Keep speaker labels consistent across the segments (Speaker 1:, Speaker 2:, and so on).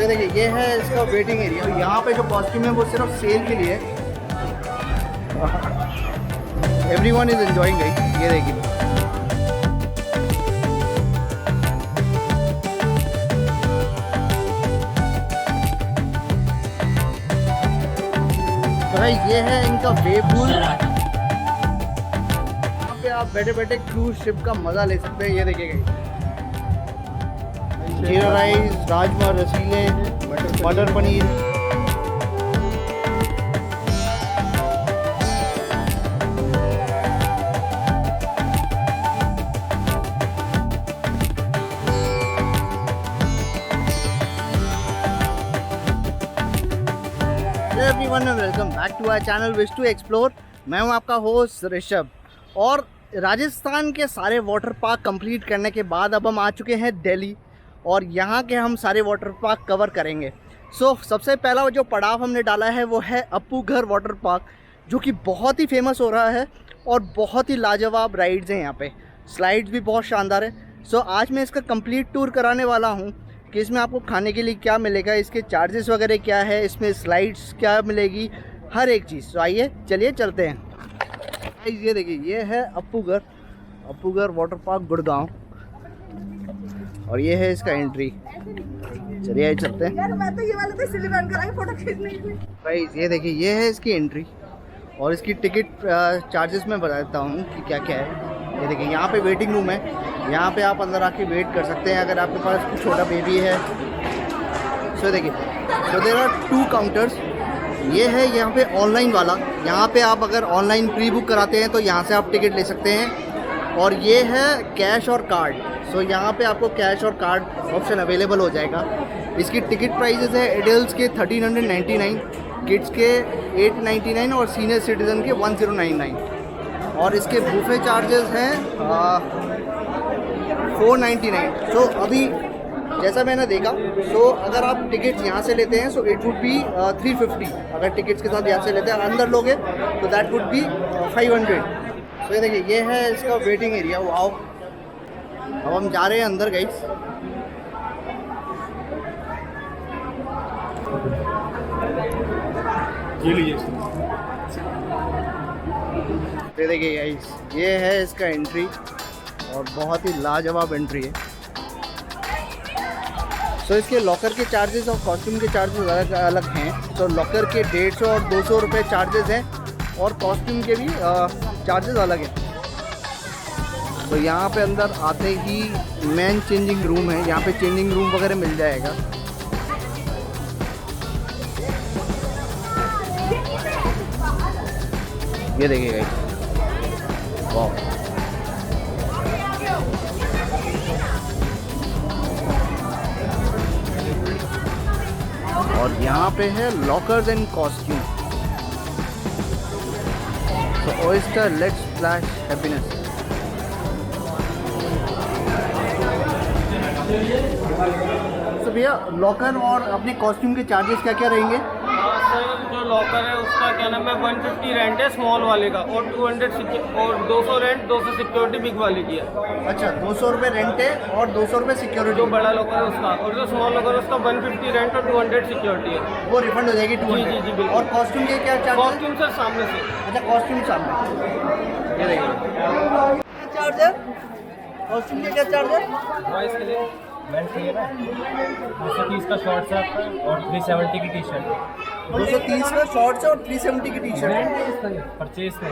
Speaker 1: ये देखिए, ये है इसका वेटिंग एरिया। यहाँ पे जो कॉस्ट्यूम है वो सिर्फ सेल के लिए। एवरीवन इज एंजॉयिंग गाइस, ये देखिए। तो भाई ये है इनका वेव पूल। यहाँ पे आप बैठे बैठे क्रूज शिप का मजा ले सकते हैं। ये देखिएगा, जीरा राइस, राजमा, रसीले, matar paneer. Everyone welcome back to our channel wish to explore. मैं हूं आपका होस्ट ऋषभ। और राजस्थान के सारे वाटर पार्क कंप्लीट करने के बाद अब हम आ चुके हैं दिल्ली, और यहाँ के हम सारे वाटर पार्क कवर करेंगे। सबसे पहला जो पड़ाव हमने डाला है वो है अपूघर वाटर पार्क, जो कि बहुत ही फेमस हो रहा है और बहुत ही लाजवाब राइड्स हैं यहाँ पे। स्लाइड्स भी बहुत शानदार है। आज मैं इसका कंप्लीट टूर कराने वाला हूँ कि इसमें आपको खाने के लिए क्या मिलेगा, इसके चार्जेस वगैरह क्या है, इसमें स्लाइड्स क्या मिलेगी, हर एक चीज़। आइए चलिए चलते हैं। ये देखिए, ये है अपूघर वाटर पार्क गुड़गांव, और ये है इसका एंट्री। चलिए आइए चलते हैं। मैं तो ये वाला तो सिली बैंड कराएंगे फोटो खींचने के लिए। भाई ये देखिए, ये है इसकी एंट्री, और इसकी टिकट चार्जेस मैं बता देता हूँ कि क्या क्या है। ये देखिए, यहाँ पे वेटिंग रूम है। यहाँ पे आप अंदर आके वेट कर सकते हैं अगर आपके पास कुछ छोटा बेबी है। देखिए, देयर आर 2 काउंटर्स। ये है यहाँ पे ऑनलाइन वाला। यहाँ पे आप अगर ऑनलाइन प्री बुक कराते हैं तो यहाँ से आप टिकट ले सकते हैं। और ये है कैश और कार्ड। यहाँ पे आपको कैश और कार्ड ऑप्शन अवेलेबल हो जाएगा। इसकी टिकट प्राइजेस है एडल्ट्स के 1399, किड्स के 899 और सीनियर सिटीज़न के 1099। और इसके बुफे चार्जेस हैं 499। अभी जैसा मैंने देखा, अगर आप टिकट्स यहाँ से लेते हैं इट वुड बी 350। अगर टिकट्स के साथ यहाँ से लेते हैं, अंदर लोगे तो दैट वुड बी 500। ये देखिए, ये है इसका वेटिंग एरिया। वाओ, अब हम जा रहे हैं अंदर गाइस। ये देखिए गाइस, ये है इसका एंट्री, और बहुत ही लाजवाब एंट्री है। इसके लॉकर के चार्जेस और कॉस्ट्यूम के चार्जेस अलग अलग हैं। लॉकर के 150 और 200 रुपये चार्जेस हैं, और कॉस्ट्यूम के भी चार्जेस अलग हैं। यहाँ पे अंदर आते ही मेन चेंजिंग रूम है। यहाँ पे चेंजिंग रूम वगैरह मिल जाएगा। ये देखिएगा, वाह। और यहाँ पे है lockers and costume. Oyster let's splash happiness. भैया, लॉकर और अपने कॉस्ट्यूम के चार्जेस क्या क्या रहेंगे?
Speaker 2: सर, जो लॉकर है उसका क्या नाम है 150 रेंट है स्मॉल वाले का, और 200 रेंट 200 सिक्योरिटी बिग वाले की है।
Speaker 1: अच्छा, 200 रुपये रेंट है और 200 रुपये सिक्योरिटी।
Speaker 2: जो बड़ा लॉकर है उसका, और जो स्मॉल लॉकर है उसका 150 रेंट और 200 सिक्योरिटी है।
Speaker 1: वो रिफंड हो जाएगी 200।
Speaker 2: जी बिल्कुल।
Speaker 1: और कॉस्ट्यूम के क्या चार्ज?
Speaker 2: कॉस्ट्यूम सर सामने से।
Speaker 1: अच्छा, कॉस्ट्यूम सामने। ये देखिए, चार्ज है कॉस्ट्यूम के, क्या चार्ज है?
Speaker 2: बॉयज़ के लिए मेंस के लिए ना 230 का शॉर्ट्स है आपका, और 370 की टी शर्ट है।
Speaker 1: 230 का शॉर्ट्स है और 370 की टी शर्ट है।
Speaker 2: परचेज में।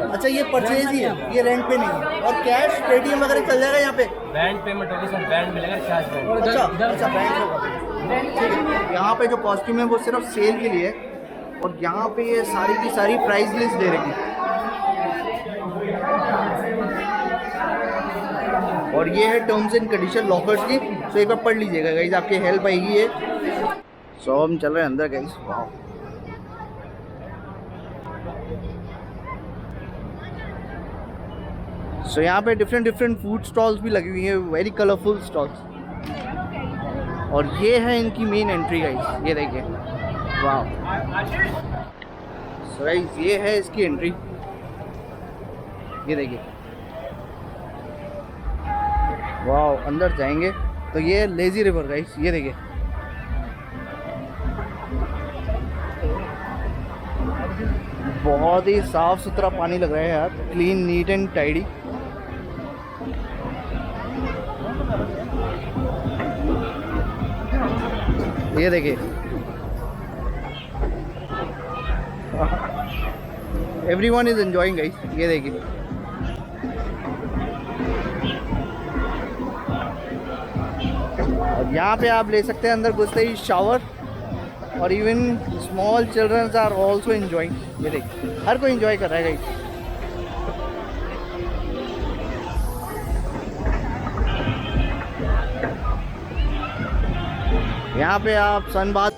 Speaker 1: अच्छा, ये परचेज ही है, ये रेंट पे नहीं है। और कैश पेटीएम वगैरह चल जाएगा यहाँ पे?
Speaker 2: बैंक पेमेंट होगी सर, बैंक मिलेगा, कैश बैंक।
Speaker 1: अच्छा, बैंक होगा। ठीक है। यहाँ पे जो कॉस्ट्यूम है वो सिर्फ सेल के लिए है, और यहाँ पे ये सारी की सारी प्राइस लिस्ट दे रही है। और ये है टर्म्स एंड कंडीशन लॉकर्स की। एक बार पढ़ लीजिएगा गाइस, आपकी हेल्प आएगी ये। हम चल रहे हैं अंदर गाइस। वाह, यहाँ पे डिफरेंट फूड स्टॉल्स भी लगी हुई हैं, वेरी कलरफुल स्टॉल्स। और ये है इनकी मेन एंट्री गाइस, ये देखिए। वाह, गाइस ये है इसकी एंट्री, ये देखिए। वाह, अंदर जाएंगे तो ये लेजी रिवर गाइस, ये देखिए। बहुत ही साफ सुथरा पानी लग रहा है यार, क्लीन नीट एंड टाइडी। ये देखिए एवरीवन इज एंजॉयिंग गाइस, ये देखिए। और यहाँ पे आप ले सकते हैं अंदर घुसते ही शावर, और even small childrens are also enjoying. ये देखिए हर कोई एंजॉय कर रहा है गाइस। यहाँ पे आप सनबाथ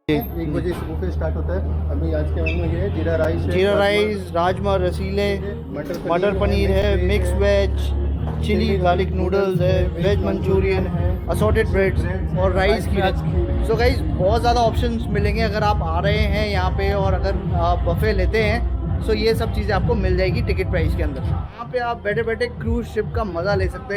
Speaker 3: एक बजे से बुफे स्टार्ट होता है। अभी आज के मेन्यू ये है जीरा राइस है,
Speaker 1: जीरा राइस, राजमा रसीले, मटर पनीर है, mix veg, chilli garlic noodles है, वेज मंचूरियन है, असॉर्टेड ब्रेड्स और राइस की। सो गाइस बहुत ज़्यादा ऑप्शंस मिलेंगे अगर आप आ रहे हैं यहाँ पे, और अगर आप बफे लेते हैं सो ये सब चीज़ें आपको मिल जाएगी टिकट प्राइस के अंदर। यहाँ पे आप बैठे बैठे क्रूज शिप का मज़ा ले सकते हैं।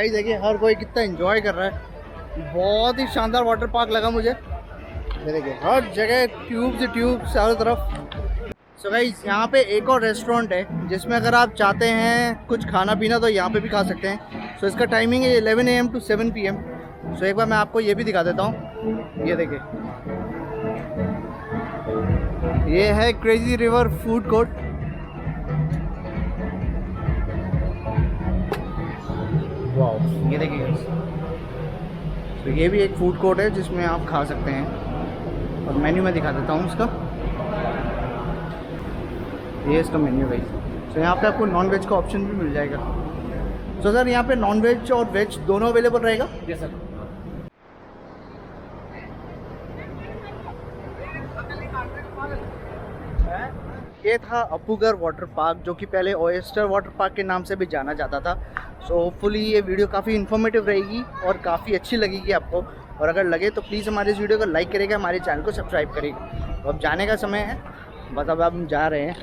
Speaker 1: गाइस देखिए हर कोई कितना एंजॉय कर रहा है, बहुत ही शानदार वाटर पार्क लगा मुझे। ये देखिए हर जगह ट्यूब्स ही ट्यूब्स चारों तरफ। सो गाइस यहाँ पे एक और रेस्टोरेंट है जिसमें अगर आप चाहते हैं कुछ खाना पीना तो यहाँ पे भी खा सकते हैं। सो इसका टाइमिंग है 11 AM to 7 PM। सो एक बार मैं आपको ये भी दिखा देता हूँ, ये देखिए ये है crazy river food court. Wow ये देखिए, तो ये भी एक फूड कोर्ट है जिसमें आप खा सकते हैं और मेन्यू में दिखा देता हूँ इसका। ये इसका मेन्यू है। तो यहाँ पे आपको नॉन वेज का ऑप्शन भी मिल जाएगा। तो सर यहाँ पे नॉन वेज और वेज दोनों अवेलेबल रहेगा?
Speaker 2: Yes sir.
Speaker 1: ये था अपूगर वाटर पार्क जो कि पहले ओएस्टर वाटर पार्क के नाम से भी जाना जाता था। सो होपफुली ये वीडियो काफ़ी इन्फॉर्मेटिव रहेगी और काफ़ी अच्छी लगेगी आपको। और अगर लगे तो प्लीज़ हमारे इस वीडियो को लाइक करेगा, हमारे चैनल को सब्सक्राइब करेगा। तो अब जाने का समय है, बस अब हम जा रहे हैं।